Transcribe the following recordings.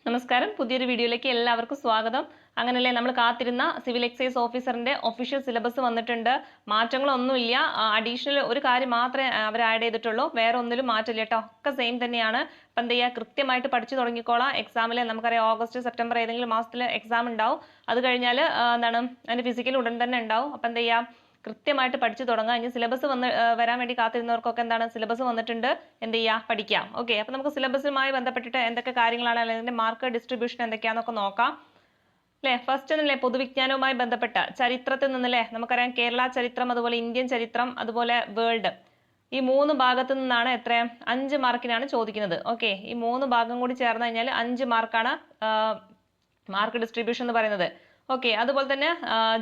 നമസ്കാരം, പുതിയൊരു വീഡിയോയിലേക്ക് എല്ലാവർക്കും സ്വാഗതം. അങ്ങനല്ലേ നമ്മൾ കാത്തിരുന്ന സിവിൽ എക്സൈസ് ഓഫീസറിന്റെ ഒഫീഷ്യൽ സിലബസ് വന്നിട്ടുണ്ട്. മാറ്റങ്ങളൊന്നുമില്ല. അഡീഷണൽ ഒരു കാര്യം മാത്രമേ അവർ ആഡ് ചെയ്തിട്ടുള്ളൂ. വേറെ ഒന്നിലും മാറ്റില്ല കേട്ടോ. ഒക്കെ സെയിം തന്നെയാണ്. അപ്പം എന്ത് ചെയ്യുക, കൃത്യമായിട്ട് പഠിച്ചു തുടങ്ങിക്കോളാം. എക്സാമിൽ നമുക്കറിയാം ഓഗസ്റ്റ് സെപ്റ്റംബർ ഏതെങ്കിലും മാസത്തിൽ എക്സാം ഉണ്ടാവും. അത് കഴിഞ്ഞാൽ എന്താണ് അതിന്റെ ഫിസിക്കൽ ഉടൻ തന്നെ ഉണ്ടാവും. അപ്പം എന്ത് ചെയ്യുക, കൃത്യമായിട്ട് പഠിച്ചു തുടങ്ങുക. ഇനി സിലബസ് വരാൻ വേണ്ടി കാത്തിരുന്നവർക്കൊക്കെ എന്താണ് സിലബസ് വന്നിട്ടുണ്ട്, എന്ത് ചെയ്യുക, പഠിക്കാം. ഓക്കെ, അപ്പൊ നമുക്ക് സിലബസുമായി ബന്ധപ്പെട്ടിട്ട് എന്തൊക്കെ കാര്യങ്ങളാണ്, അല്ലെങ്കിൽ മാർക്ക് ഡിസ്ട്രിബ്യൂഷൻ എന്തൊക്കെയാണെന്നൊക്കെ നോക്കാം. അല്ലെ, ഫസ്റ്റ് അല്ലേ പൊതുവിജ്ഞാനവുമായി ബന്ധപ്പെട്ട ചരിത്രത്തിൽ നിന്നല്ലേ നമുക്കറിയാം കേരള ചരിത്രം, അതുപോലെ ഇന്ത്യൻ ചരിത്രം, അതുപോലെ വേൾഡ്, ഈ മൂന്ന് ഭാഗത്തു നിന്നാണ് എത്ര 5 മാർക്കിനാണ് ചോദിക്കുന്നത്. ഓക്കെ, ഈ മൂന്ന് ഭാഗം കൂടി ചേർന്ന് കഴിഞ്ഞാൽ 5 മാർക്കാണ് മാർക്ക് ഡിസ്ട്രിബ്യൂഷൻ എന്ന് പറയുന്നത്. ഓക്കെ, അതുപോലെ തന്നെ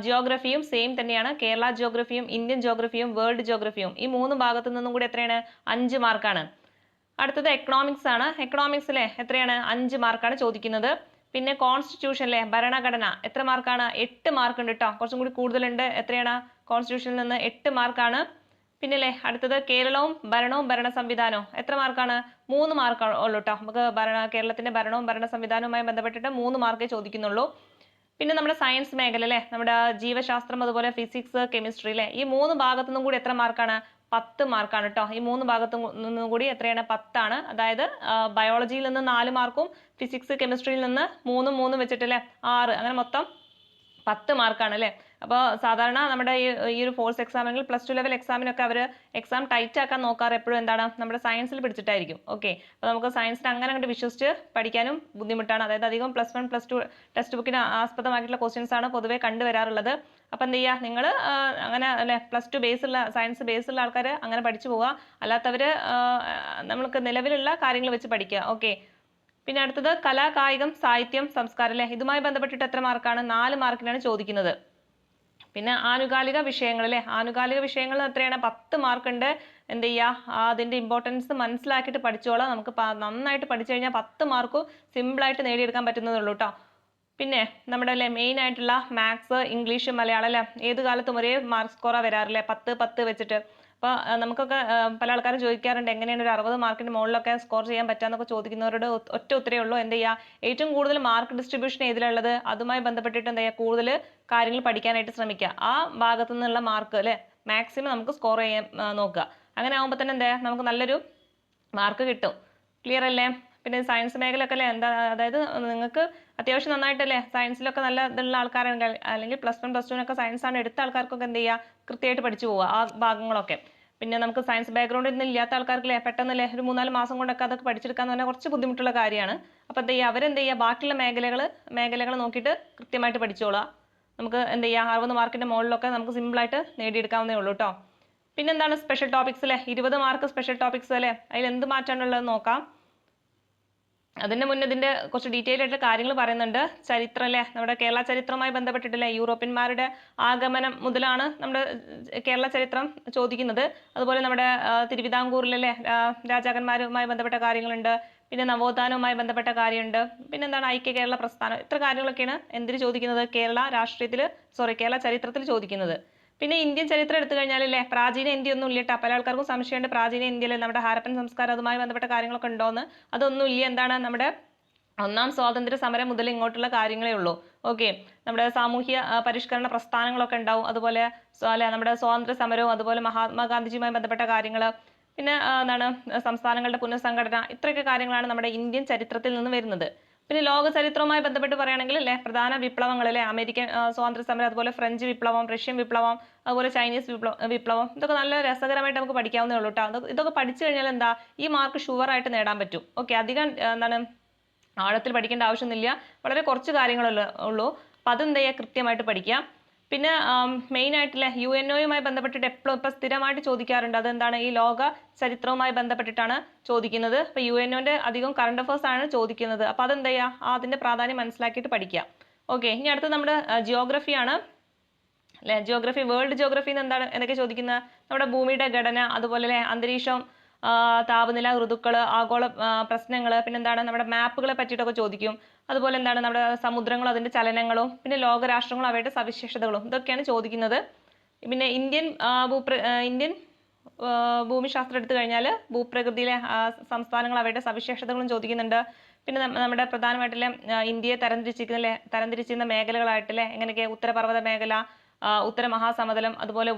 ജിയോഗ്രഫിയും സെയിം തന്നെയാണ്. കേരള ജിയോഗ്രഫിയും ഇന്ത്യൻ ജിയോഗ്രഫിയും വേൾഡ് ജിയോഗ്രഫിയും ഈ മൂന്ന് ഭാഗത്തു നിന്നും കൂടി എത്രയാണ് 5 മാർക്കാണ്. അടുത്തത് എക്കണോമിക്സ് ആണ്. എക്കണോമിക്സിലെ എത്രയാണ് 5 മാർക്കാണ് ചോദിക്കുന്നത്. പിന്നെ കോൺസ്റ്റിറ്റ്യൂഷനിലെ ഭരണഘടന എത്ര മാർക്കാണ്? 8 മാർക്ക് ഉണ്ട് കേട്ടോ. കുറച്ചും കൂടി കൂടുതലുണ്ട്. എത്രയാണ് കോൺസ്റ്റിറ്റ്യൂഷനിൽ നിന്ന് 8 മാർക്കാണ്. പിന്നെ അടുത്തത് കേരളവും ഭരണവും ഭരണ സംവിധാനവും എത്ര മാർക്കാണ്? 3 മാർക്ക് ഉള്ളൂ കേട്ടോ. നമുക്ക് കേരളത്തിന്റെ ഭരണവും ഭരണ സംവിധാനവുമായി ബന്ധപ്പെട്ടിട്ട് 3 മാർക്കേ ചോദിക്കുന്നുള്ളൂ. പിന്നെ നമ്മുടെ സയൻസ് മേഖല അല്ലെ, നമ്മുടെ ജീവശാസ്ത്രം, അതുപോലെ ഫിസിക്സ്, കെമിസ്ട്രി അല്ലെ, ഈ മൂന്ന് ഭാഗത്തു നിന്നും കൂടി എത്ര മാർക്കാണ്? 10 മാർക്കാണ് കേട്ടോ. ഈ മൂന്ന് ഭാഗത്തു നിന്നും കൂടി എത്രയാണ്? 10 ആണ്. അതായത് ബയോളജിയിൽ നിന്ന് 4 മാർക്കും ഫിസിക്സ് കെമിസ്ട്രിയിൽ നിന്ന് 3 വെച്ചിട്ടല്ലേ 6, അങ്ങനെ മൊത്തം 10 മാർക്കാണ് അല്ലേ. അപ്പോൾ സാധാരണ നമ്മുടെ ഈ ഒരു ഫോഴ്സ് എക്സാമിൽ +2 ലെവൽ എക്സാമിനൊക്കെ അവർ എക്സാം ടൈറ്റ് ആക്കാൻ നോക്കാറ് എപ്പോഴും എന്താണ്, നമ്മുടെ സയൻസിൽ പിടിച്ചിട്ടായിരിക്കും. ഓക്കെ, അപ്പോൾ നമുക്ക് സയൻസിന് അങ്ങനെ അങ്ങോട്ട് വിശ്വസിച്ച് പഠിക്കാനും ബുദ്ധിമുട്ടാണ്. അതായത് അധികം +1 +2 ടെക്സ്റ്റ് ബുക്കിന് ആസ്പദമായിട്ടുള്ള ക്വസ്റ്റ്യൻസ് ആണ് പൊതുവേ കണ്ടുവരാറുള്ളത്. അപ്പം എന്ത് ചെയ്യുക, നിങ്ങൾ അങ്ങനെ അല്ലെ +2 ബേസുള്ള സയൻസ് ബേസുള്ള ആൾക്കാർ അങ്ങനെ പഠിച്ചു പോവുക. അല്ലാത്തവർ നമ്മൾക്ക് നിലവിലുള്ള കാര്യങ്ങൾ വെച്ച് പഠിക്കുക. ഓക്കെ, പിന്നെ അടുത്തത് കലാ, കായികം, സാഹിത്യം, സംസ്കാരം അല്ലെ, ഇതുമായി ബന്ധപ്പെട്ടിട്ട് എത്ര മാർക്കാണ്? 4 മാർക്കിനാണ് ചോദിക്കുന്നത്. പിന്നെ ആനുകാലിക വിഷയങ്ങൾ അല്ലെ, ആനുകാലിക വിഷയങ്ങൾ എത്രയാണ്? 10 മാർക്ക് ഉണ്ട്. എന്ത് ചെയ്യുക, അതിന്റെ ഇമ്പോർട്ടൻസ് മനസ്സിലാക്കിയിട്ട് പഠിച്ചോളാം. നമുക്ക് നന്നായിട്ട് പഠിച്ചു കഴിഞ്ഞാൽ 10 മാർക്കും സിമ്പിളായിട്ട് നേടിയെടുക്കാൻ പറ്റുന്നതുള്ളൂ കേട്ടോ. പിന്നെ നമ്മുടെ അല്ലെ മെയിൻ ആയിട്ടുള്ള മാത്സ്, ഇംഗ്ലീഷ്, മലയാളം അല്ലെ, ഏത് കാലത്തും ഒരേ മാർക്ക് സ്കോറാ വരാറില്ലേ, 10 വെച്ചിട്ട്. അപ്പോൾ നമുക്കൊക്കെ പല ആൾക്കാരും ചോദിക്കാറുണ്ട് എങ്ങനെയാണ് ഒരു 60 മാർക്കിന് മുകളിലൊക്കെ സ്കോർ ചെയ്യാൻ പറ്റാന്നൊക്കെ ചോദിക്കുന്നവരോട് ഒറ്റ ഉത്തരേ ഉള്ളൂ. എന്ത് ചെയ്യുക, ഏറ്റവും കൂടുതൽ മാർക്ക് ഡിസ്ട്രിബ്യൂഷൻ ഏതിലുള്ളത് അതുമായി ബന്ധപ്പെട്ടിട്ട് എന്ത് ചെയ്യുക, കൂടുതൽ കാര്യങ്ങൾ പഠിക്കാനായിട്ട് ശ്രമിക്കുക. ആ ഭാഗത്തു നിന്നുള്ള മാർക്ക് അല്ലെ മാക്സിമം നമുക്ക് സ്കോർ ചെയ്യാൻ നോക്കുക. അങ്ങനെ ആകുമ്പോൾ തന്നെ എന്താ, നമുക്ക് നല്ലൊരു മാർക്ക് കിട്ടും. ക്ലിയർ അല്ലേ? പിന്നെ സയൻസ് മേഖലയൊക്കെ അല്ലേ, എന്താ, അതായത് നിങ്ങൾക്ക് അത്യാവശ്യം നന്നായിട്ടല്ലേ സയൻസിലൊക്കെ നല്ല ഇതുള്ള ആൾക്കാരാണെങ്കിൽ, അല്ലെങ്കിൽ +1 +2 സയൻസ് ആണ് എടുത്ത ആൾക്കാർക്കൊക്കെ എന്ത് ചെയ്യുക, കൃത്യമായിട്ട് പഠിച്ചു പോവുക ആ ഭാഗങ്ങളൊക്കെ. പിന്നെ നമുക്ക് സയൻസ് ബാക്ക്ഗ്രൗണ്ട് ഒന്നും ഇല്ലാത്ത ആൾക്കാർക്കല്ലേ പെട്ടെന്നല്ലേ ഒരു 3-4 മാസം കൊണ്ടൊക്കെ അതൊക്കെ പഠിച്ചെടുക്കാന്ന് പറഞ്ഞാൽ കുറച്ച് ബുദ്ധിമുട്ടുള്ള കാര്യമാണ്. അപ്പോൾ എന്ത് ചെയ്യുക, അവരെന്ത് ചെയ്യുക, ബാക്കിയുള്ള മേഖലകൾ നോക്കിയിട്ട് കൃത്യമായിട്ട് പഠിച്ചോളാം. നമുക്ക് എന്ത് ചെയ്യുക, 60 മാർക്കിന്റെ മുകളിലൊക്കെ നമുക്ക് സിമ്പിളായിട്ട് നേടിയെടുക്കാവുന്നേ ഉള്ളൂ കേട്ടോ. പിന്നെന്താണ് സ്പെഷ്യൽ ടോപ്പിക്സ് അല്ലേ, 20 മാർക്ക് സ്പെഷ്യൽ ടോപ്പിക്സ് അല്ലേ, അതിൽ എന്ത് മാറ്റാണുള്ളത് നോക്കാം. അതിന്റെ മുന്നേ ഇതിന്റെ കുറച്ച് ഡീറ്റെയിൽ ആയിട്ടുള്ള കാര്യങ്ങൾ പറയുന്നുണ്ട്. ചരിത്രം അല്ലേ, നമ്മുടെ കേരള ചരിത്രവുമായി ബന്ധപ്പെട്ടിട്ടല്ലേ, യൂറോപ്യന്മാരുടെ ആഗമനം മുതലാണ് നമ്മുടെ കേരള ചരിത്രം ചോദിക്കുന്നത്. അതുപോലെ നമ്മുടെ തിരുവിതാംകൂറിലല്ലേ രാജാക്കന്മാരുമായി ബന്ധപ്പെട്ട കാര്യങ്ങളുണ്ട്. പിന്നെ നവോത്ഥാനവുമായി ബന്ധപ്പെട്ട കാര്യമുണ്ട്. പിന്നെ എന്താണ് ഐക്യ കേരള പ്രസ്ഥാനം, ഇത്ര കാര്യങ്ങളൊക്കെയാണ് എന്തിന് ചോദിക്കുന്നത്, കേരള ചരിത്രത്തിൽ ചോദിക്കുന്നത്. പിന്നെ ഇന്ത്യൻ ചരിത്രം എടുത്തു കഴിഞ്ഞാലല്ലേ പ്രാചീന ഇന്ത്യ ഒന്നും ഇല്ല കേട്ടോ. പല ആൾക്കാർക്കും സംശയമുണ്ട് പ്രാചീന ഇന്ത്യയിലെ നമ്മുടെ ഹാരപ്പൻ സംസ്കാരം അതുമായി ബന്ധപ്പെട്ട കാര്യങ്ങളൊക്കെ ഉണ്ടോന്ന്. അതൊന്നും ഇല്ല. എന്താണ്, നമ്മുടെ 1-ാം സ്വാതന്ത്ര്യ സമരം മുതൽ ഇങ്ങോട്ടുള്ള കാര്യങ്ങളേ ഉള്ളൂ. ഓക്കെ, നമ്മുടെ സാമൂഹ്യ പരിഷ്കരണ പ്രസ്ഥാനങ്ങളൊക്കെ ഉണ്ടാവും. അതുപോലെ നമ്മുടെ സ്വാതന്ത്ര്യ സമരവും അതുപോലെ മഹാത്മാഗാന്ധിജിയുമായി ബന്ധപ്പെട്ട കാര്യങ്ങൾ, പിന്നെ എന്താണ് സംസ്ഥാനങ്ങളുടെ പുനഃസംഘടന, ഇത്രയൊക്കെ കാര്യങ്ങളാണ് നമ്മുടെ ഇന്ത്യൻ ചരിത്രത്തിൽ നിന്ന് വരുന്നത്. പിന്നെ ലോക ചരിത്രവുമായി ബന്ധപ്പെട്ട് പറയുകയാണെങ്കിൽ അല്ലെ പ്രധാന വിപ്ലവങ്ങൾ അല്ലെ, അമേരിക്കൻ സ്വാതന്ത്ര്യ സമരം, അതുപോലെ ഫ്രഞ്ച് വിപ്ലവം, റഷ്യൻ വിപ്ലവം, അതുപോലെ ചൈനീസ് വിപ്ലവം, ഇതൊക്കെ നല്ല രസകരമായിട്ട് നമുക്ക് പഠിക്കാവുന്നേ ഉള്ളൂ കേട്ടോ. ഇതൊക്കെ പഠിച്ചു കഴിഞ്ഞാൽ എന്താ, ഈ മാർക്ക് ഷുവറായിട്ട് നേടാൻ പറ്റും. ഓക്കെ, അധികം എന്താണ് ആഴത്തിൽ പഠിക്കേണ്ട ആവശ്യമൊന്നുമില്ല. വളരെ കുറച്ച് കാര്യങ്ങളല്ലേ ഉള്ളൂ. അപ്പം അതെന്ത് ചെയ്യുക, കൃത്യമായിട്ട് പഠിക്കുക. പിന്നെ മെയിൻ ആയിട്ടില്ലേ UNOയുമായി ബന്ധപ്പെട്ടിട്ട് എപ്പോഴും ഇപ്പം സ്ഥിരമായിട്ട് ചോദിക്കാറുണ്ട്. അതെന്താണ്, ഈ ലോക ചരിത്രവുമായി ബന്ധപ്പെട്ടിട്ടാണ് ചോദിക്കുന്നത്. അപ്പൊ UNOന്റെ അധികം കറണ്ട് അഫയേഴ്സ് ആണ് ചോദിക്കുന്നത്. അപ്പൊ അതെന്താ ചെയ്യുക, അതിന്റെ പ്രാധാന്യം മനസ്സിലാക്കിയിട്ട് പഠിക്കുക. ഓക്കെ, ഇനി അടുത്ത് നമ്മുടെ ജിയോഗ്രഫിയാണ് അല്ലെ. ജിയോഗ്രഫി, വേൾഡ് ജിയോഗ്രഫി എന്തൊക്കെ ചോദിക്കുന്നത്, നമ്മുടെ ഭൂമിയുടെ ഘടന, അതുപോലെ അല്ലെ അന്തരീക്ഷം, താപനില, ഋതുക്കള്, ആഗോള പ്രശ്നങ്ങൾ, പിന്നെന്താണ് നമ്മുടെ മാപ്പുകളെ പറ്റിയിട്ടൊക്കെ ചോദിക്കും. അതുപോലെ എന്താണ് നമ്മുടെ സമുദ്രങ്ങളും അതിന്റെ ചലനങ്ങളും, പിന്നെ ലോകരാഷ്ട്രങ്ങളും അവയുടെ സവിശേഷതകളും, ഇതൊക്കെയാണ് ചോദിക്കുന്നത്. പിന്നെ ഇന്ത്യൻ ഭൂമിശാസ്ത്രം എടുത്തു കഴിഞ്ഞാൽ ഭൂപ്രകൃതിയിലെ സംസ്ഥാനങ്ങൾ അവയുടെ സവിശേഷതകളും ചോദിക്കുന്നുണ്ട്. പിന്നെ നമ്മുടെ പ്രധാനമായിട്ടുള്ള ഇന്ത്യയെ തരംതിരിച്ചിരിക്കുന്ന മേഖലകളായിട്ടല്ലേ എങ്ങനെയൊക്കെ ഉത്തരപർവ്വത മേഖല, ഉത്തര മഹാസമതലം, അതുപോലെ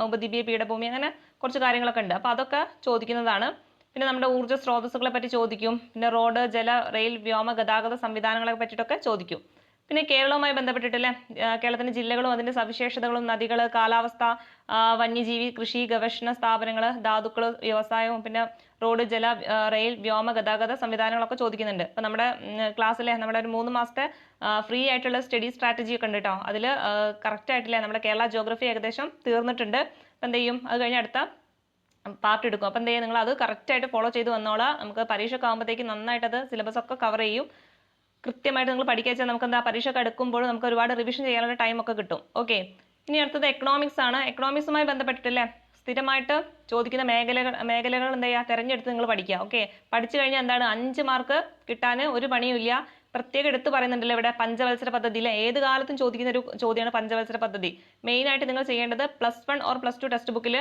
ഉപദ്വീപീയ പീഠഭൂമി, അങ്ങനെ കുറച്ച് കാര്യങ്ങളൊക്കെ ഉണ്ട്. അപ്പോൾ അതൊക്കെ ചോദിക്കുന്നതാണ്. പിന്നെ നമ്മുടെ ഊർജ്ജ സ്രോതസ്സുകളെ പറ്റി ചോദിക്കും. പിന്നെ റോഡ്, ജല, റെയിൽ, വ്യോമ ഗതാഗത സംവിധാനങ്ങളെ പറ്റിയിട്ടൊക്കെ ചോദിക്കും. പിന്നെ കേരളവുമായി ബന്ധപ്പെട്ടിട്ടല്ലേ കേരളത്തിന്റെ ജില്ലകളും അതിന്റെ സവിശേഷതകളും, നദികൾ, കാലാവസ്ഥ, വന്യജീവി, കൃഷി, ഗവേഷണ സ്ഥാപനങ്ങൾ, ധാതുക്കൾ, വ്യവസായവും, പിന്നെ റോഡ്, ജല, റെയിൽ, വ്യോമ ഗതാഗത സംവിധാനങ്ങളൊക്കെ ചോദിക്കുന്നുണ്ട്. ഇപ്പം നമ്മുടെ ക്ലാസ്സിലെ നമ്മുടെ ഒരു 3 മാസത്തെ ഫ്രീ ആയിട്ടുള്ള സ്റ്റഡി സ്ട്രാറ്റജി ഒക്കെ ഉണ്ട് കേട്ടോ. അതിൽ കറക്റ്റ് ആയിട്ടില്ലേ നമ്മുടെ കേരള ജോഗ്രഫി ഏകദേശം തീർന്നിട്ടുണ്ട്. അപ്പം എന്ത് ചെയ്യും, അത് കഴിഞ്ഞ് അടുത്ത പാർട്ട് എടുക്കും. അപ്പം എന്ത് ചെയ്യും, നിങ്ങൾ അത് കറക്റ്റായിട്ട് ഫോളോ ചെയ്ത് വന്നോളാം. നമുക്ക് പരീക്ഷയ്ക്ക് ആകുമ്പോഴത്തേക്ക് നന്നായിട്ട് അത് സിലബസ് ഒക്കെ കവർ ചെയ്യും. കൃത്യമായിട്ട് നിങ്ങൾ പഠിക്കുക വെച്ചാൽ നമുക്ക് എന്താ പരീക്ഷയ്ക്ക് അടുക്കുമ്പോൾ നമുക്ക് ഒരുപാട് റിവിഷൻ ചെയ്യാനുള്ള ടൈം ഒക്കെ കിട്ടും. ഓക്കെ, ഇനി അടുത്തത് എക്കണോമിക്സ് ആണ്. എക്കണോമിക്സുമായി ബന്ധപ്പെട്ടിട്ടല്ലേ സ്ഥിരമായിട്ട് ചോദിക്കുന്ന മേഖലകൾ എന്താ ചെയ്യുക, തിരഞ്ഞെടുത്ത് നിങ്ങൾ പഠിക്കുക. ഓക്കെ, പഠിച്ചു കഴിഞ്ഞാൽ എന്താണ് 5 മാർക്ക് കിട്ടാൻ ഒരു പണിയും ഇല്ല. പ്രത്യേകം എടുത്ത് പറയുന്നുണ്ടല്ലോ ഇവിടെ പഞ്ചവത്സര പദ്ധതിയിലെ ഏത് കാലത്തും ചോദിക്കുന്ന ഒരു ചോദ്യമാണ് പഞ്ചവത്സര പദ്ധതി. മെയിൻ ആയിട്ട് നിങ്ങൾ ചെയ്യേണ്ടത് +1 ഓർ +2 ടെക്സ്റ്റ് ബുക്കിൽ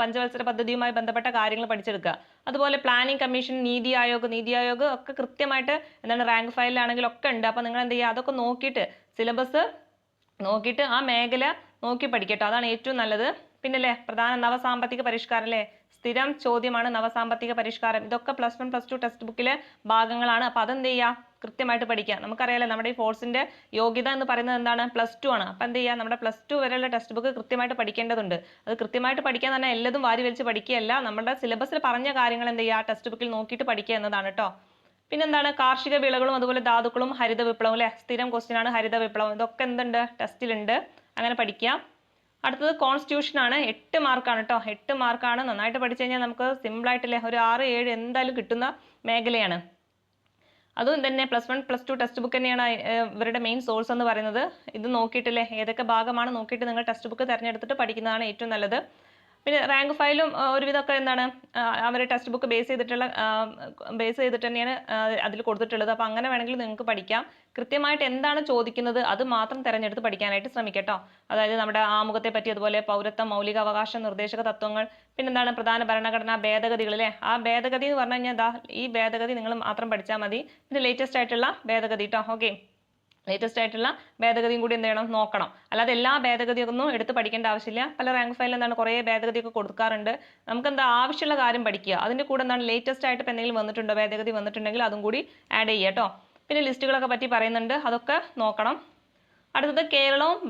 പഞ്ചവത്സര പദ്ധതിയുമായി ബന്ധപ്പെട്ട കാര്യങ്ങൾ പഠിച്ചെടുക്കുക. അതുപോലെ പ്ലാനിംഗ് കമ്മീഷൻ, നീതി ആയോഗ് ഒക്കെ കൃത്യമായിട്ട് എന്താണ് റാങ്ക് ഫയലിലാണെങ്കിലും ഒക്കെ ഉണ്ട്. അപ്പോൾ നിങ്ങൾ എന്ത് ചെയ്യുക, അതൊക്കെ നോക്കിയിട്ട് സിലബസ് നോക്കിയിട്ട് ആ മേഖല നോക്കി പഠിക്കട്ടോ, അതാണ് ഏറ്റവും നല്ലത്. പിന്നല്ലേ പ്രധാന നവസാമ്പത്തിക പരിഷ്കാരം അല്ലേ, സ്ഥിരം ചോദ്യമാണ് നവസാമ്പത്തിക പരിഷ്കാരം. ഇതൊക്കെ +1 +2 ടെക്സ്റ്റ് ബുക്കിലെ ഭാഗങ്ങളാണ്. അപ്പോൾ അതെന്ത് ചെയ്യുക, കൃത്യമായിട്ട് പഠിക്കുക. നമുക്കറിയാലോ നമ്മുടെ ഈ ഫോഴ്സിന്റെ യോഗ്യത എന്ന് പറയുന്നത് എന്താണ്, +2 ആണ്. അപ്പോൾ എന്ത് ചെയ്യുക, നമ്മുടെ +2 വരെയുള്ള ടെക്സ്റ്റ് ബുക്ക് കൃത്യമായിട്ട് പഠിക്കേണ്ടതുണ്ട്. അത് കൃത്യമായിട്ട് പഠിക്കാൻ തന്നെ എല്ലതും വാരി വലിച്ച് പഠിക്കുകയല്ല, നമ്മുടെ സിലബസിൽ പറഞ്ഞ കാര്യങ്ങൾ എന്ത് ചെയ്യുക, ടെക്സ്റ്റ് ബുക്കിൽ നോക്കിയിട്ട് പഠിക്കുക എന്നതാണ് കേട്ടോ. പിന്നെന്താണ് കാർഷിക വിളകളും അതുപോലെ ധാതുക്കളും ഹരിത വിപ്ലവം അല്ലെ, സ്ഥിരം ക്വസ്റ്റ്യൻ ആണ് ഹരിത വിപ്ലവം. ഇതൊക്കെ എന്തുണ്ട് ടെസ്റ്റിലുണ്ട്, അങ്ങനെ പഠിക്കുക. അടുത്തത് കോൺസ്റ്റിറ്റ്യൂഷൻ ആണ്. 8 മാർക്കാണ് കേട്ടോ, 8 മാർക്കാണ്. നന്നായിട്ട് പഠിച്ചു കഴിഞ്ഞാൽ നമുക്ക് സിമ്പിൾ ആയിട്ടില്ലേ ഒരു 6, 7 എന്തായാലും കിട്ടുന്ന മേഖലയാണ്. അതും തന്നെ +1 +2 ടെക്സ്റ്റ് ബുക്ക് തന്നെയാണ് ഇവരുടെ മെയിൻ സോഴ്സ് എന്ന് പറയുന്നത്. ഇത് നോക്കിയിട്ടില്ലേ ഏതൊക്കെ ഭാഗമാണ് നോക്കിയിട്ട് നിങ്ങൾ ടെക്സ്റ്റ് ബുക്ക് തിരഞ്ഞെടുത്തിട്ട് പഠിക്കുന്നതാണ് ഏറ്റവും നല്ലത്. പിന്നെ റാങ്ക് ഫയലും ഒരുവിധമൊക്കെ എന്താണ് അവർ ടെക്സ്റ്റ് ബുക്ക് ബേസ് ചെയ്തിട്ട് തന്നെയാണ് അതിൽ കൊടുത്തിട്ടുള്ളത്. അപ്പോൾ അങ്ങനെ വേണമെങ്കിൽ നിങ്ങൾക്ക് പഠിക്കാം. കൃത്യമായിട്ട് എന്താണ് ചോദിക്കുന്നത് അത് മാത്രം തിരഞ്ഞെടുത്ത് പഠിക്കാനായിട്ട് ശ്രമിക്കട്ടോ. അതായത് നമ്മുടെ ആമുഖത്തെ പറ്റി, അതുപോലെ പൗരത്വം, മൗലിക അവകാശ നിർദ്ദേശക തത്വങ്ങൾ, പിന്നെന്താണ് പ്രധാന ഭരണഘടനാ ഭേദഗതികൾ അല്ലേ. ആ ഭേദഗതി എന്ന് പറഞ്ഞു കഴിഞ്ഞാൽ ഈ ഭേദഗതി നിങ്ങൾ മാത്രം പഠിച്ചാൽ മതി. പിന്നെ ലേറ്റസ്റ്റ് ആയിട്ടുള്ള ഭേദഗതി കേട്ടോ. ഓക്കെ, ലേറ്റസ്റ്റ് ആയിട്ടുള്ള ഭേദഗതിയും കൂടി എന്ത് ചെയ്യണം, നോക്കണം. അല്ലാതെ എല്ലാ ഭേദഗതിയൊന്നും എടുത്ത് പഠിക്കേണ്ട ആവശ്യമില്ല. പല റാങ്ക് ഫയലിൽ എന്താണ് കുറേ ഭേദഗതിയൊക്കെ കൊടുക്കാറുണ്ട്. നമുക്ക് എന്താ ആവശ്യമുള്ള കാര്യം പഠിക്കുക. അതിൻ്റെ കൂടെ എന്താണ് ലേറ്റസ്റ്റ് ആയിട്ട് ഇപ്പം എന്തെങ്കിലും വന്നിട്ടുണ്ടോ, ഭേദഗതി വന്നിട്ടുണ്ടെങ്കിൽ അതും കൂടി ആഡ് ചെയ്യുക കേട്ടോ. പിന്നെ ലിസ്റ്റുകളൊക്കെ പറ്റി പറയുന്നുണ്ട്, അതൊക്കെ നോക്കണം. അടുത്തത് കേരളവും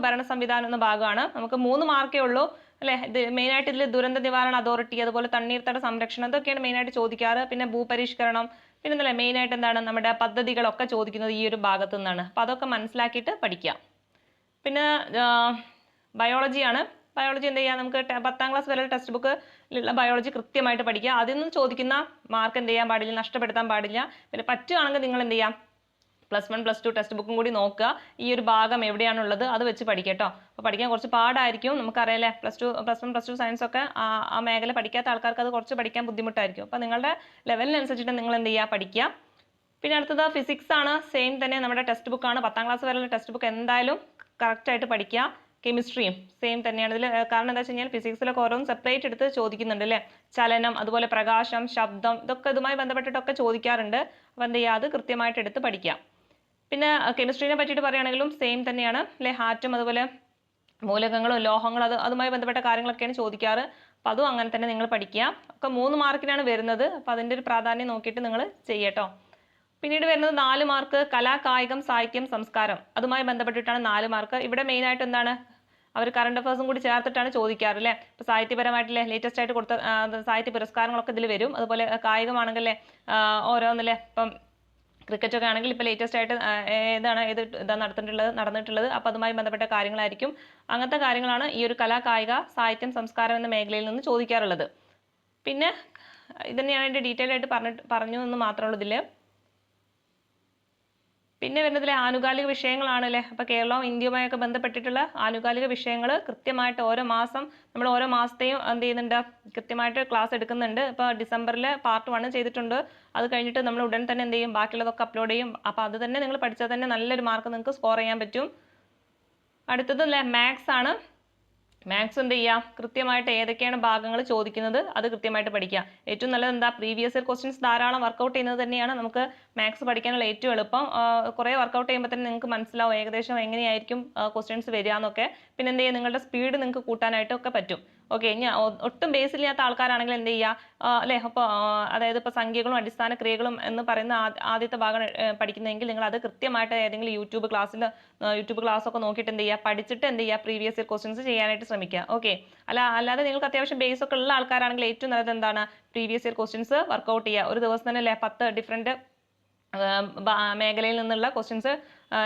ഭരണ സംവിധാനം എന്ന ഭാഗമാണ്. നമുക്ക് 3 മാർക്കേ ഉള്ളൂ അല്ലേ. ഇത് മെയിനായിട്ട് ഇതിൽ ദുരന്ത നിവാരണ അതോറിറ്റി, അതുപോലെ തണ്ണീർത്തട സംരക്ഷണം, ഇതൊക്കെയാണ് മെയിനായിട്ട് ചോദിക്കാറ്. പിന്നെ ഭൂപരിഷ്കരണം, പിന്നെ എന്തല്ലേ മെയിനായിട്ട് എന്താണ് നമ്മുടെ പദ്ധതികളൊക്കെ ചോദിക്കുന്നത് ഈ ഒരു ഭാഗത്തു നിന്നാണ്. അപ്പോൾ അതൊക്കെ മനസ്സിലാക്കിയിട്ട് പഠിക്കാം. പിന്നെ ബയോളജിയാണ്. ബയോളജി എന്ത് ചെയ്യുക, നമുക്ക് 10ാം ക്ലാസ് വരെ ടെക്സ്റ്റ് ബുക്കിലുള്ള ബയോളജി കൃത്യമായിട്ട് പഠിക്കുക. അതിൽ നിന്ന് ചോദിക്കുന്ന മാർക്ക് എന്ത് ചെയ്യാൻ പാടില്ല, നഷ്ടപ്പെടുത്താൻ പാടില്ല. പിന്നെ പറ്റുകയാണെങ്കിൽ നിങ്ങൾ എന്ത് ചെയ്യാം, +1 +2 ടെക്സ്റ്റ് ബുക്കും കൂടി നോക്കുക. ഈ ഒരു ഭാഗം എവിടെയാണുള്ളത് അത് വെച്ച് പഠിക്കുക കേട്ടോ. അപ്പോൾ പഠിക്കാൻ കുറച്ച് പാടായിരിക്കും, നമുക്കറിയാലേ. +1 +2 സയൻസ് ഒക്കെ ആ മേഖല പഠിക്കാത്ത ആൾക്കാർക്ക് അത് കുറച്ച് പഠിക്കാൻ ബുദ്ധിമുട്ടായിരിക്കും. അപ്പോൾ നിങ്ങളുടെ ലെവലിനനുസരിച്ചിട്ട് നിങ്ങൾ എന്ത് ചെയ്യുക, പഠിക്കുക. പിന്നെ അടുത്തത് ഫിസിക്സ് ആണ്. സെയിം തന്നെ നമ്മുടെ ടെക്സ്റ്റ് ബുക്കാണ്. 10ാം ക്ലാസ് വരെയുള്ള ടെക്സ്റ്റ് ബുക്ക് എന്തായാലും കറക്റ്റായിട്ട് പഠിക്കുക. കെമിസ്ട്രിയും സെയിം തന്നെയാണ് ഇതിൽ. കാരണം എന്താ വെച്ച് കഴിഞ്ഞാൽ ഫിസിക്സിലൊക്കെ ഓരോന്നും സെപ്പറേറ്റ് എടുത്ത് ചോദിക്കുന്നുണ്ട് അല്ലേ. ചലനം, അതുപോലെ പ്രകാശം, ശബ്ദം, ഇതൊക്കെ ഇതുമായി ബന്ധപ്പെട്ടിട്ടൊക്കെ ചോദിക്കാറുണ്ട്. അപ്പോൾ എന്ത് ചെയ്യുക, അത് കൃത്യമായിട്ട് എടുത്ത് പഠിക്കാം. പിന്നെ കെമിസ്ട്രീനെ പറ്റിയിട്ട് പറയുകയാണെങ്കിലും സെയിം തന്നെയാണ് അല്ലേ. ആറ്റം, അതുപോലെ മൂലകങ്ങളും ലോഹങ്ങളും അതുമായി ബന്ധപ്പെട്ട കാര്യങ്ങളൊക്കെയാണ് ചോദിക്കാറ്. അപ്പോൾ അതും അങ്ങനെ തന്നെ നിങ്ങൾ പഠിക്കുക. ഒക്കെ 3 മാർക്കിനാണ് വരുന്നത്. അപ്പോൾ അതിൻ്റെ ഒരു പ്രാധാന്യം നോക്കിയിട്ട് നിങ്ങൾ ചെയ്യട്ടോ. പിന്നീട് വരുന്നത് 4 മാർക്ക് കലാ, കായികം, സാഹിത്യം, സംസ്കാരം, അതുമായി ബന്ധപ്പെട്ടിട്ടാണ് 4 മാർക്ക്. ഇവിടെ മെയിനായിട്ട് എന്താണ് അവർ കറണ്ട് അഫേഴ്സും കൂടി ചേർത്തിട്ടാണ് ചോദിക്കാറ് അല്ലേ. ഇപ്പോൾ സാഹിത്യപരമായിട്ടില്ലേ ലേറ്റസ്റ്റ് ആയിട്ട് കൊടുത്ത സാഹിത്യ പുരസ്കാരങ്ങളൊക്കെ ഇതിൽ വരും. അതുപോലെ കായികമാണെങ്കിലേ ഓരോന്നല്ലേ, ഇപ്പം ക്രിക്കറ്റൊക്കെ ആണെങ്കിൽ ഇപ്പോൾ ലേറ്റസ്റ്റ് ആയിട്ട് ഇതാ നടന്നിട്ടുള്ളത്. അപ്പോൾ അതുമായി ബന്ധപ്പെട്ട കാര്യങ്ങളായിരിക്കും. അങ്ങനത്തെ കാര്യങ്ങളാണ് ഈ ഒരു കലാ, കായിക, സാഹിത്യം, സംസ്കാരം എന്ന മേഖലയിൽ നിന്ന് ചോദിക്കാറുള്ളത്. പിന്നെ ഇതന്നെയാണ് എൻ്റെ ഡീറ്റെയിൽ ആയിട്ട് പറഞ്ഞു എന്ന് മാത്രമേ ഉള്ളൂ ഇതിൽ. പിന്നെ വരുന്നതിലെ ആനുകാലിക വിഷയങ്ങളാണ് അല്ലേ. അപ്പോൾ കേരളവും ഇന്ത്യയുമായൊക്കെ ബന്ധപ്പെട്ടിട്ടുള്ള ആനുകാലിക വിഷയങ്ങൾ കൃത്യമായിട്ട് ഓരോ മാസത്തെയും എന്ത് ചെയ്യുന്നുണ്ട്, കൃത്യമായിട്ട് ക്ലാസ് എടുക്കുന്നുണ്ട്. ഇപ്പോൾ ഡിസംബറിൽ പാർട്ട് 1 ചെയ്തിട്ടുണ്ട്. അത് കഴിഞ്ഞിട്ട് നമ്മൾ ഉടൻ തന്നെ എന്ത് ചെയ്യും, ബാക്കിയുള്ളതൊക്കെ അപ്ലോഡ് ചെയ്യും. അപ്പോൾ അത് തന്നെ നിങ്ങൾ പഠിച്ചാൽ തന്നെ നല്ലൊരു മാർക്ക് നിങ്ങൾക്ക് സ്കോർ ചെയ്യാൻ പറ്റും. അടുത്തത് മാത്സ് ആണ്. മാത്സ് എന്ത് ചെയ്യുക, കൃത്യമായിട്ട് ഏതൊക്കെയാണ് ഭാഗങ്ങൾ ചോദിക്കുന്നത് അത് കൃത്യമായിട്ട് പഠിക്കുക. ഏറ്റവും നല്ലത് എന്താ, പ്രീവിയസ് ഇയർ ക്വസ്റ്റ്യൻസ് ധാരാളം വർക്കൗട്ട് ചെയ്യുന്നത് തന്നെയാണ് നമുക്ക് മാത്സ് പഠിക്കാനുള്ള ഏറ്റവും എളുപ്പം. കുറേ വർക്കൗട്ട് ചെയ്യുമ്പോൾ തന്നെ നിങ്ങൾക്ക് മനസ്സിലാവും ഏകദേശം എങ്ങനെയായിരിക്കും ക്വസ്റ്റ്യൻസ് വരിക എന്നൊക്കെ. പിന്നെ എന്ത് ചെയ്യുക, നിങ്ങളുടെ സ്പീഡ് നിങ്ങൾക്ക് കൂട്ടാനായിട്ടൊക്കെ പറ്റും. ഓക്കെ, ഇനി ഒട്ടും ബേസ് ഇല്ലാത്ത ആൾക്കാരാണെങ്കിൽ എന്ത് ചെയ്യുക, അല്ലേ, അപ്പോൾ അതായത് ഇപ്പോൾ സംഖ്യകളും അടിസ്ഥാന ക്രിയകളും എന്ന് പറയുന്ന ആദ്യത്തെ ഭാഗം പഠിക്കുന്നതെങ്കിൽ നിങ്ങൾ അത് കൃത്യമായിട്ട് ഏതെങ്കിലും യൂട്യൂബ് ക്ലാസ്സൊക്കെ നോക്കിയിട്ട് എന്ത് ചെയ്യുക, പഠിച്ചിട്ട് എന്ത് ചെയ്യുക, പ്രീവിയസ് ഇയർ ക്വസ്റ്റ്യൻസ് ചെയ്യാനായിട്ട് ശ്രമിക്കുക. ഓക്കെ, അല്ലാതെ നിങ്ങൾക്ക് അത്യാവശ്യം ബേസ് ഒക്കെ ഉള്ള ആൾക്കാരാണെങ്കിൽ ഏറ്റവും നല്ലത് എന്താണ്, പ്രീവിയസ് ഇയർ ക്വസ്റ്റ്യൻസ് വർക്കൗട്ട് ചെയ്യുക. ഒരു ദിവസം തന്നെ അല്ലേ 10 ഡിഫറെൻറ്റ് മേഖലയിൽ നിന്നുള്ള ക്വസ്റ്റ്യൻസ്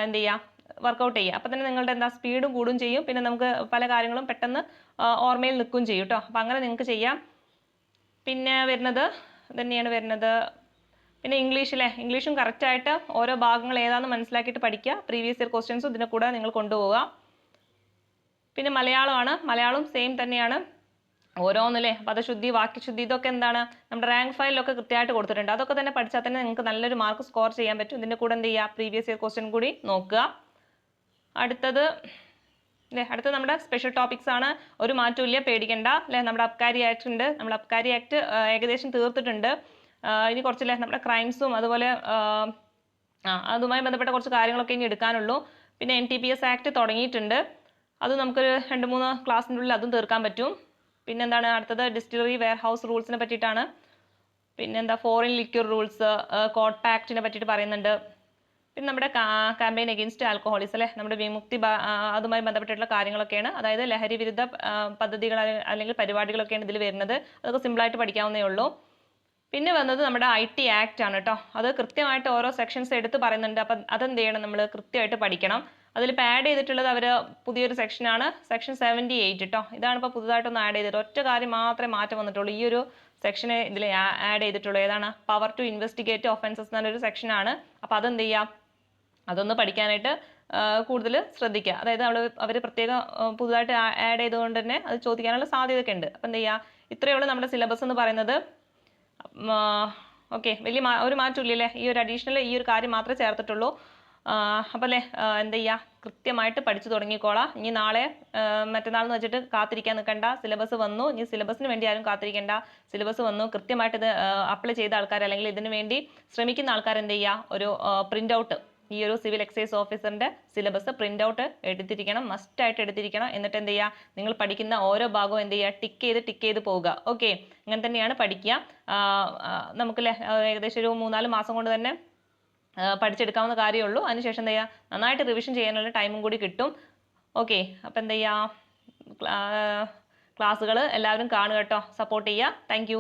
എന്ത് ചെയ്യുക, വർക്കൗട്ട് ചെയ്യുക. അപ്പം തന്നെ നിങ്ങളുടെ എന്താ സ്പീഡും കൂടും ചെയ്യും. പിന്നെ നമുക്ക് പല കാര്യങ്ങളും പെട്ടെന്ന് ഓർമ്മയിൽ നിൽക്കുകയും ചെയ്യും കേട്ടോ. അപ്പം അങ്ങനെ നിങ്ങൾക്ക് ചെയ്യാം. പിന്നെ വരുന്നത് തന്നെയാണ് വരുന്നത്. പിന്നെ ഇംഗ്ലീഷും കറക്റ്റായിട്ട് ഓരോ ഭാഗങ്ങൾ ഏതാണെന്ന് മനസ്സിലാക്കിയിട്ട് പഠിക്കുക. പ്രീവിയസ് ഇയർ ക്വസ്റ്റ്യൻസും ഇതിനെ കൂടെ നിങ്ങൾ കൊണ്ടുപോവുക. പിന്നെ മലയാളം സെയിം തന്നെയാണ്. ഓരോന്നല്ലേ, പദശുദ്ധി, വാക്യശുദ്ധി, ഇതൊക്കെ എന്താണ് നമ്മുടെ റാങ്ക് ഫയലിലൊക്കെ കൃത്യമായിട്ട് കൊടുത്തിട്ടുണ്ട്. അതൊക്കെ തന്നെ പഠിച്ചാൽ തന്നെ നിങ്ങൾക്ക് നല്ലൊരു മാർക്ക് സ്കോർ ചെയ്യാൻ പറ്റും. ഇതിൻ്റെ കൂടെ എന്ത് ചെയ്യുക, പ്രീവിയസ് ഇയർ ക്വസ്റ്റ്യൻ കൂടി നോക്കുക. അടുത്തത് നമ്മുടെ സ്പെഷ്യൽ ടോപ്പിക്സ് ആണ്. ഒരു മാറ്റവും ഇല്ല, പേടിക്കണ്ട. അല്ലേ, നമ്മുടെ അബ്കാരി ആക്ട് ഉണ്ട്. നമ്മൾ അബ്കാരി ആക്ട് ഏകദേശം തീർത്തിട്ടുണ്ട്. ഇനി കുറച്ചല്ലേ നമ്മുടെ ക്രൈംസും അതുപോലെ അതുമായി ബന്ധപ്പെട്ട കുറച്ച് കാര്യങ്ങളൊക്കെ ഇനി എടുക്കാനുള്ളൂ. പിന്നെ NTPS ആക്ട് തുടങ്ങിയിട്ടുണ്ട്. അത് നമുക്കൊരു 2-3 ക്ലാസ്സിൻ്റെ ഉള്ളിൽ അതും തീർക്കാൻ പറ്റും. പിന്നെന്താണ് അടുത്തത്, ഡിസ്റ്റിലറി വെയർ ഹൗസ് റൂൾസിനെ പറ്റിയിട്ടാണ്. പിന്നെന്താ, ഫോറിൻ ലിക്വർ റൂൾസ്, കോട്ട് പാക്റ്റിനെ പറ്റിയിട്ട് പറയുന്നുണ്ട്. പിന്നെ നമ്മുടെ ക്യാമ്പയിൻ അഗെയിൻസ്റ്റ് ആൽക്കഹോളിസം, അല്ലേ, നമ്മുടെ വിമുക്തി അതുമായി ബന്ധപ്പെട്ടിട്ടുള്ള കാര്യങ്ങളൊക്കെയാണ്. അതായത് ലഹരി വിരുദ്ധ പദ്ധതികൾ അല്ലെങ്കിൽ പരിപാടികളൊക്കെയാണ് ഇതിൽ വരുന്നത്. അതൊക്കെ സിമ്പിളായിട്ട് പഠിക്കാവുന്നേ ഉള്ളൂ. പിന്നെ വന്നത് നമ്മുടെ IT ആക്ട് ആണ് കേട്ടോ. അത് കൃത്യമായിട്ട് ഓരോ സെക്ഷൻസ് എടുത്ത് പറയുന്നുണ്ട്. അപ്പം അതെന്ത് ചെയ്യണം, നമ്മൾ കൃത്യമായിട്ട് പഠിക്കണം. അതിലിപ്പോൾ ആഡ് ചെയ്തിട്ടുള്ളത് അവർ പുതിയൊരു സെക്ഷനാണ്, സെക്ഷൻ 78 കേട്ടോ. ഇതാണ് ഇപ്പോൾ പുതുതായിട്ടൊന്ന് ആഡ് ചെയ്തിട്ട് ഒറ്റ കാര്യം മാത്രമേ മാറ്റം വന്നിട്ടുള്ളൂ. ഈ ഒരു സെക്ഷന് ഇതിൽ ആഡ് ചെയ്തിട്ടുള്ളൂ. ഏതാണ്, പവർ ടു ഇൻവെസ്റ്റിഗേറ്റ് ഒഫൻസസ് എന്നൊരു സെക്ഷനാണ്. അപ്പോൾ അതെന്ത് ചെയ്യാം, അതൊന്ന് പഠിക്കാനായിട്ട് കൂടുതൽ ശ്രദ്ധിക്കുക. അതായത് അവർ പ്രത്യേകം പുതുതായിട്ട് ആഡ് ചെയ്തുകൊണ്ട് തന്നെ അത് ചോദിക്കാനുള്ള സാധ്യതയൊക്കെ ഉണ്ട്. അപ്പം എന്ത് ചെയ്യുക, ഇത്രയേ ഉള്ളൂ നമ്മുടെ സിലബസ് എന്ന് പറയുന്നത്. ഓക്കെ, വലിയ ഒരു മാറ്റം ഇല്ലല്ലേ, ഈ ഒരു അഡീഷണൽ ഈ ഒരു കാര്യം മാത്രമേ ചേർത്തിട്ടുള്ളൂ. അപ്പം അല്ലേ, എന്ത് ചെയ്യുക, കൃത്യമായിട്ട് പഠിച്ചു തുടങ്ങിക്കോളാം. ഇനി നാളെ മറ്റന്നാളെന്ന് വെച്ചിട്ട് കാത്തിരിക്കാൻ നിൽക്കണ്ട. സിലബസ് വന്നു, ഇനി സിലബസിന് വേണ്ടി ആരും കാത്തിരിക്കേണ്ട. സിലബസ് വന്നു, കൃത്യമായിട്ട് ഇത് അപ്ലൈ ചെയ്ത ആൾക്കാർ അല്ലെങ്കിൽ ഇതിന് വേണ്ടി ശ്രമിക്കുന്ന ആൾക്കാർ എന്ത് ചെയ്യുക, ഒരു പ്രിൻ്റ് ഔട്ട്, ഈ ഒരു സിവിൽ എക്സൈസ് ഓഫീസറിൻ്റെ സിലബസ് പ്രിൻ്റ് ഔട്ട് എടുത്തിരിക്കണം, മസ്റ്റായിട്ട് എടുത്തിരിക്കണം. എന്നിട്ട് എന്ത് ചെയ്യുക, നിങ്ങൾ പഠിക്കുന്ന ഓരോ ഭാഗവും എന്ത് ചെയ്യുക, ടിക്ക് ചെയ്ത് പോവുക. ഓക്കെ, അങ്ങനെ തന്നെയാണ് പഠിക്കുക. നമുക്കല്ലേ ഏകദേശം ഒരു 3-4 മാസം കൊണ്ട് തന്നെ പഠിച്ചെടുക്കാവുന്ന കാര്യമുള്ളൂ. അതിനുശേഷം എന്ത് ചെയ്യുക, നന്നായിട്ട് റിവിഷൻ ചെയ്യാനുള്ള ടൈമും കൂടി കിട്ടും. ഓക്കെ, അപ്പം എന്ത് ചെയ്യുക, ക്ലാസ്സുകൾ എല്ലാവരും കാണുക കേട്ടോ, സപ്പോർട്ട് ചെയ്യുക. താങ്ക്